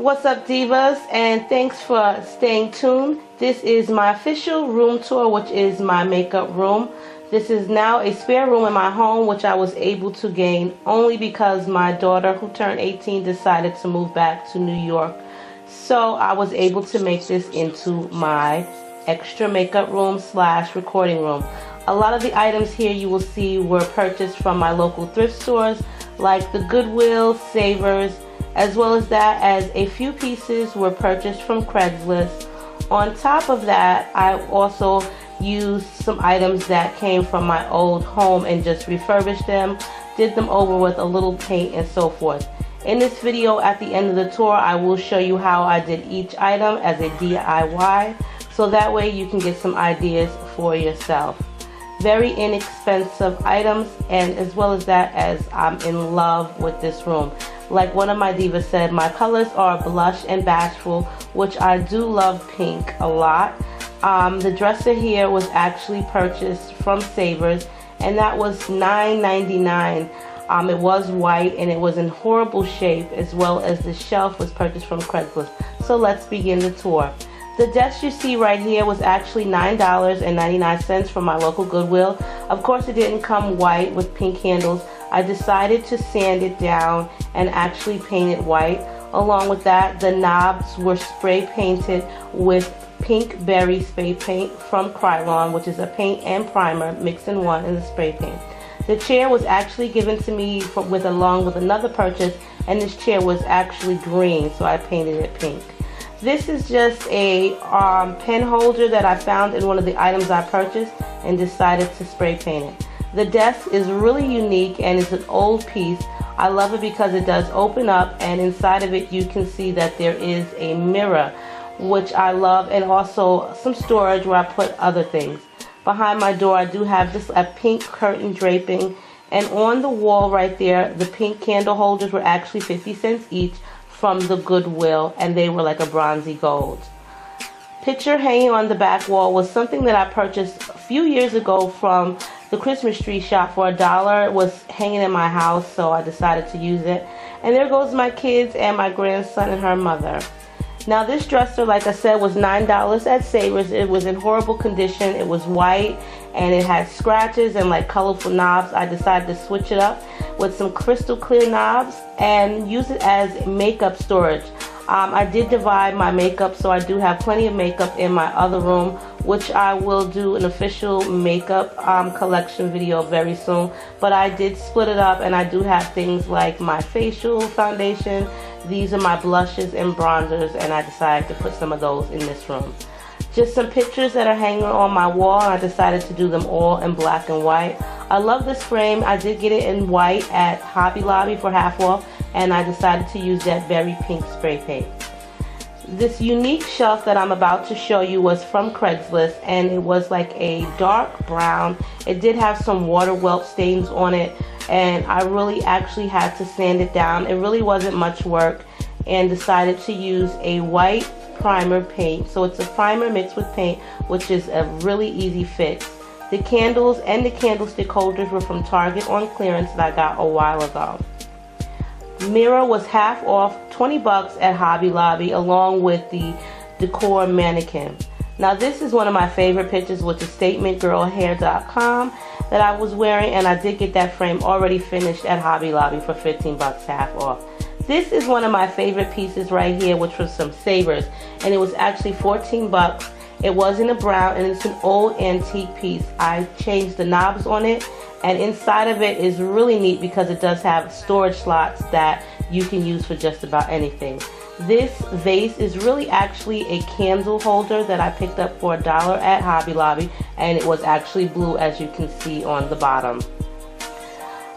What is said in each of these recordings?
What's up, divas, and thanks for staying tuned. This is my official room tour, which is my makeup room. This is now a spare room in my home, which I was able to gain only because my daughter, who turned 18, decided to move back to New York. So I was able to make this into my extra makeup room / recording room. A lot of the items here you will see were purchased from my local thrift stores, like the Goodwill, Savers, as well as that, as a few pieces were purchased from Craigslist. On top of that, I also used some items that came from my old home and just refurbished them, did them over with a little paint and so forth. In this video at the end of the tour, I will show you how I did each item as a DIY, so that way you can get some ideas for yourself. Very inexpensive items, and as well as that, as I'm in love with this room. Like one of my divas said, my colors are blush and bashful, which I do love pink a lot. The dresser here was actually purchased from Savers, and that was $9.99. It was white and it was in horrible shape, as well as the shelf was purchased from Craigslist. So let's begin the tour. The desk you see right here was actually $9.99 from my local Goodwill. Of course, it didn't come white with pink handles. I decided to sand it down and actually paint it white. Along with that, the knobs were spray painted with pink berry spray paint from Krylon, which is a paint and primer mixed in one in the spray paint. The chair was actually given to me along with another purchase, and this chair was actually green, so I painted it pink. This is just a pen holder that I found in one of the items I purchased and decided to spray paint it. The desk is really unique and it's an old piece. I love it because it does open up, and inside of it you can see that there is a mirror, which I love, and also some storage where I put other things. Behind my door I do have a pink curtain draping, and on the wall right there, the pink candle holders were actually 50 cents each from the Goodwill, and they were like a bronzy gold. Picture hanging on the back wall was something that I purchased a few years ago from the Christmas tree shop for $1. It was hanging in my house, so I decided to use it. And there goes my kids and my grandson and her mother. Now this dresser, like I said, was $9 at Savers. It was in horrible condition. It was white and it had scratches and like colorful knobs. I decided to switch it up with some crystal clear knobs and use it as makeup storage. I did divide my makeup, so I do have plenty of makeup in my other room, which I will do an official makeup collection video very soon. But I did split it up, and I do have things like my facial foundation. These are my blushes and bronzers, and I decided to put some of those in this room. Just some pictures that are hanging on my wall, and I decided to do them all in black and white. I love this frame. I did get it in white at Hobby Lobby for half off, and I decided to use that berry pink spray paint. This unique shelf that I'm about to show you was from Craigslist, and it was like a dark brown. It did have some water welt stains on it, and I really actually had to sand it down. It really wasn't much work, and decided to use a white primer paint. So it's a primer mixed with paint, which is a really easy fix. The candles and the candlestick holders were from Target on clearance that I got a while ago. Mirror was half off, 20 bucks at Hobby Lobby, along with the decor mannequin. Now this is one of my favorite pictures, which is statementgirlhair.com, that I was wearing, and I did get that frame already finished at Hobby Lobby for 15 bucks half off. This is one of my favorite pieces right here, which was some Savers, and it was actually 14 bucks. It was in a brown, and it's an old antique piece. I changed the knobs on it, and inside of it is really neat because it does have storage slots that you can use for just about anything. This vase is really actually a candle holder that I picked up for $1 at Hobby Lobby, and it was actually blue, as you can see on the bottom.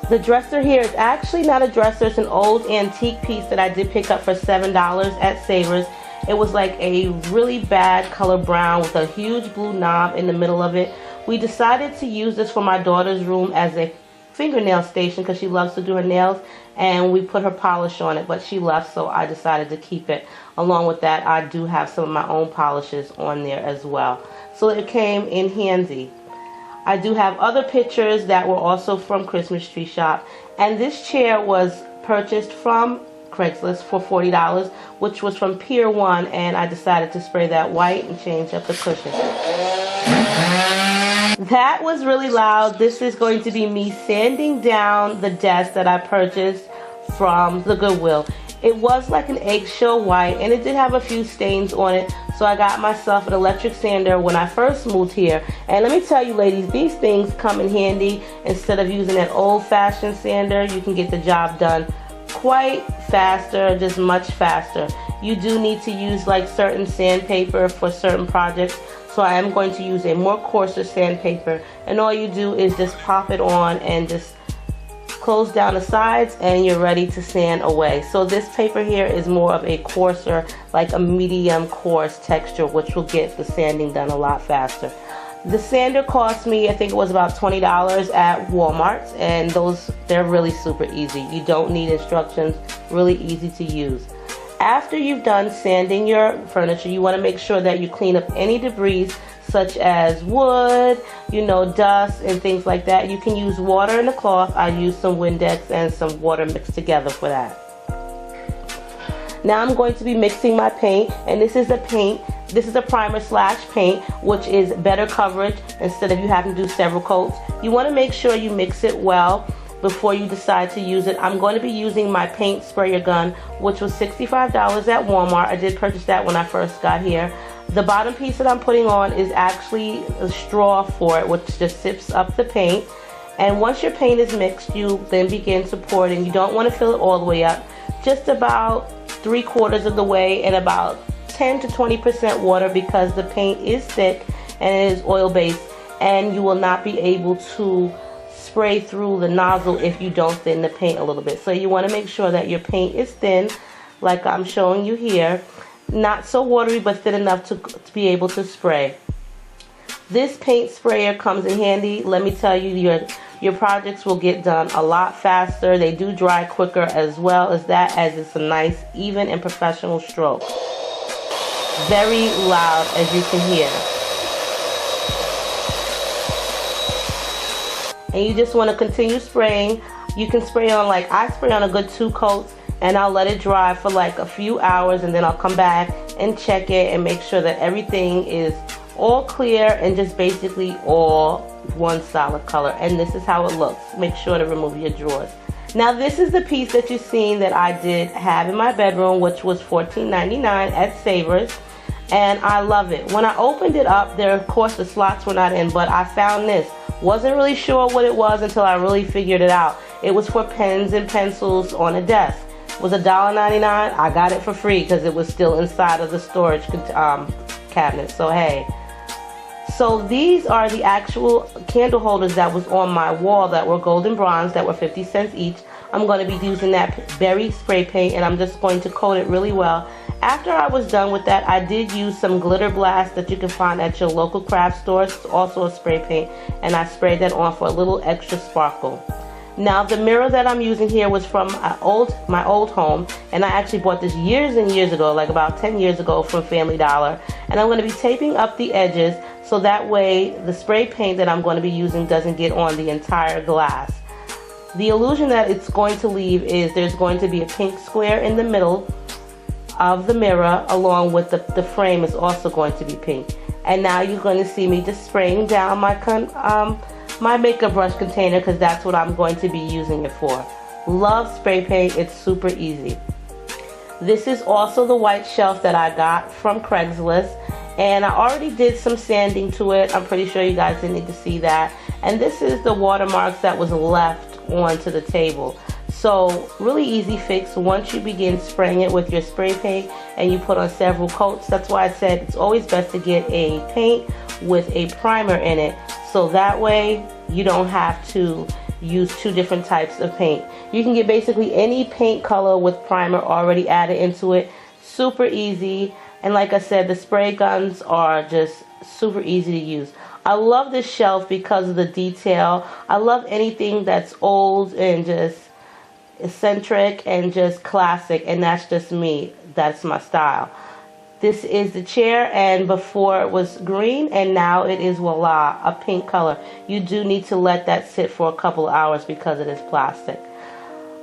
The dresser here is actually not a dresser. It's an old antique piece that I did pick up for $7 at Savers. It was like a really bad color brown with a huge blue knob in the middle of it. We decided to use this for my daughter's room as a fingernail station because she loves to do her nails, and we put her polish on it, but she left, so I decided to keep it. Along with that, I do have some of my own polishes on there as well. So it came in handy. I do have other pictures that were also from Christmas Tree Shop, and this chair was purchased from Craigslist for $40, which was from Pier 1, and I decided to spray that white and change up the cushion. That was really loud. This is going to be me sanding down the desk that I purchased from the Goodwill. It was like an eggshell white, and it did have a few stains on it, so I got myself an electric sander when I first moved here. And let me tell you ladies, these things come in handy. Instead of using an old-fashioned sander, you can get the job done quite faster, just much faster. You do need to use like certain sandpaper for certain projects, so I am going to use a more coarser sandpaper, and all you do is just pop it on and just close down the sides and you're ready to sand away. So this paper here is more of a coarser, like a medium coarse texture, which will get the sanding done a lot faster. The sander cost me, I think it was about $20 at Walmart, and they're really super easy. You don't need instructions, really easy to use. After you've done sanding your furniture, you want to make sure that you clean up any debris such as wood, dust and things like that. You can use water and a cloth. I used some Windex and some water mixed together for that. Now I'm going to be mixing my paint, and this is a paint. This is a primer / paint, which is better coverage instead of you having to do several coats. You want to make sure you mix it well before you decide to use it. I'm going to be using my paint sprayer gun, which was $65 at Walmart. I did purchase that when I first got here. The bottom piece that I'm putting on is actually a straw for it, which just sips up the paint. And once your paint is mixed, you then begin to pour it, and you don't want to fill it all the way up. Just about 3/4 of the way, and about 10 to 20% water, because the paint is thick and it is oil based, and you will not be able to spray through the nozzle if you don't thin the paint a little bit. So you want to make sure that your paint is thin, like I'm showing you here. Not so watery, but thin enough to be able to spray. This paint sprayer comes in handy. Let me tell you, your projects will get done a lot faster. They do dry quicker as well as that, as it's a nice, even and professional stroke. Very loud, as you can hear. And you just want to continue spraying. You can spray on, like I spray on a good 2 coats, and I'll let it dry for like a few hours, and then I'll come back and check it and make sure that everything is all clear and just basically all one solid color. And this is how it looks. Make sure to remove your drawers. Now this is the piece that you've seen that I did have in my bedroom, which was $14.99 at Savers, and I love it. When I opened it up, of course the slots were not in, but I found this. Wasn't really sure what it was until I really figured it out. It was for pens and pencils on a desk. It was $1.99. I got it for free because it was still inside of the storage cabinet. So hey. So these are the actual candle holders that was on my wall that were golden bronze, that were 50 cents each. I'm going to be using that berry spray paint, and I'm just going to coat it really well. After I was done with that, I did use some glitter blast that you can find at your local craft stores. It's also a spray paint, and I sprayed that on for a little extra sparkle. Now the mirror that I'm using here was from my old home, and I actually bought this years and years ago, like about 10 years ago, from Family Dollar. And I'm going to be taping up the edges so that way the spray paint that I'm going to be using doesn't get on the entire glass. The illusion that it's going to leave is there's going to be a pink square in the middle of the mirror, along with the frame is also going to be pink. And now you're going to see me just spraying down my makeup brush container, because that's what I'm going to be using it for. Love spray paint. It's super easy. This is also the white shelf that I got from Craigslist, and I already did some sanding to it. I'm pretty sure you guys didn't need to see that. And this is the watermarks that was left onto the table. So really easy fix once you begin spraying it with your spray paint and you put on several coats. That's why I said it's always best to get a paint with a primer in it, so that way you don't have to use 2 different types of paint. You can get basically any paint color with primer already added into it. Super easy. And like I said, the spray guns are just super easy to use. I love this shelf because of the detail. I love anything that's old and just eccentric and just classic, and that's just me. That's my style. This is the chair, and before it was green, and now it is, voila, a pink color. You do need to let that sit for a couple of hours because it is plastic.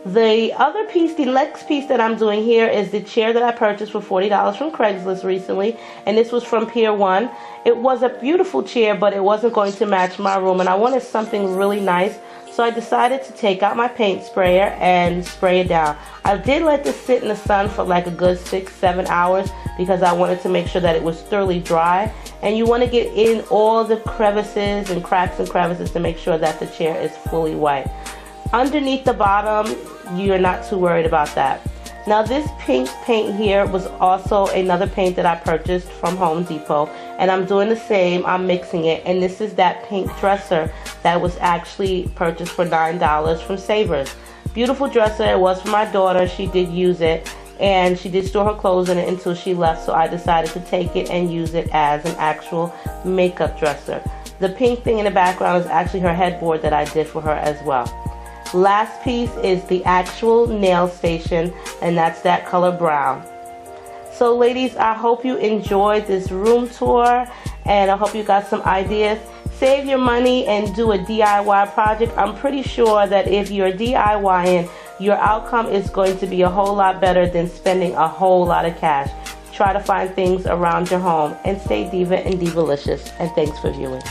The other piece, the next piece that I'm doing here is the chair that I purchased for $40 from Craigslist recently, and this was from Pier 1. It was a beautiful chair, but it wasn't going to match my room, and I wanted something really nice, so I decided to take out my paint sprayer and spray it down. I did let this sit in the sun for like a good 6-7 hours because I wanted to make sure that it was thoroughly dry, and you want to get in all the crevices and cracks and crevices to make sure that the chair is fully white. Underneath the bottom, you're not too worried about that. Now this pink paint here was also another paint that I purchased from Home Depot, and I'm doing the same. I'm mixing it, and this is that pink dresser that was actually purchased for $9 from Savers. Beautiful dresser. It was for my daughter. She did use it, and she did store her clothes in it until she left, so I decided to take it and use it as an actual makeup dresser. The pink thing in the background is actually her headboard that I did for her as well. Last piece is the actual nail station, and that's that color brown. So ladies, I hope you enjoyed this room tour, and I hope you got some ideas. Save your money and do a DIY project. I'm pretty sure that if you're DIYing, your outcome is going to be a whole lot better than spending a whole lot of cash. Try to find things around your home, and stay diva and divalicious, and thanks for viewing.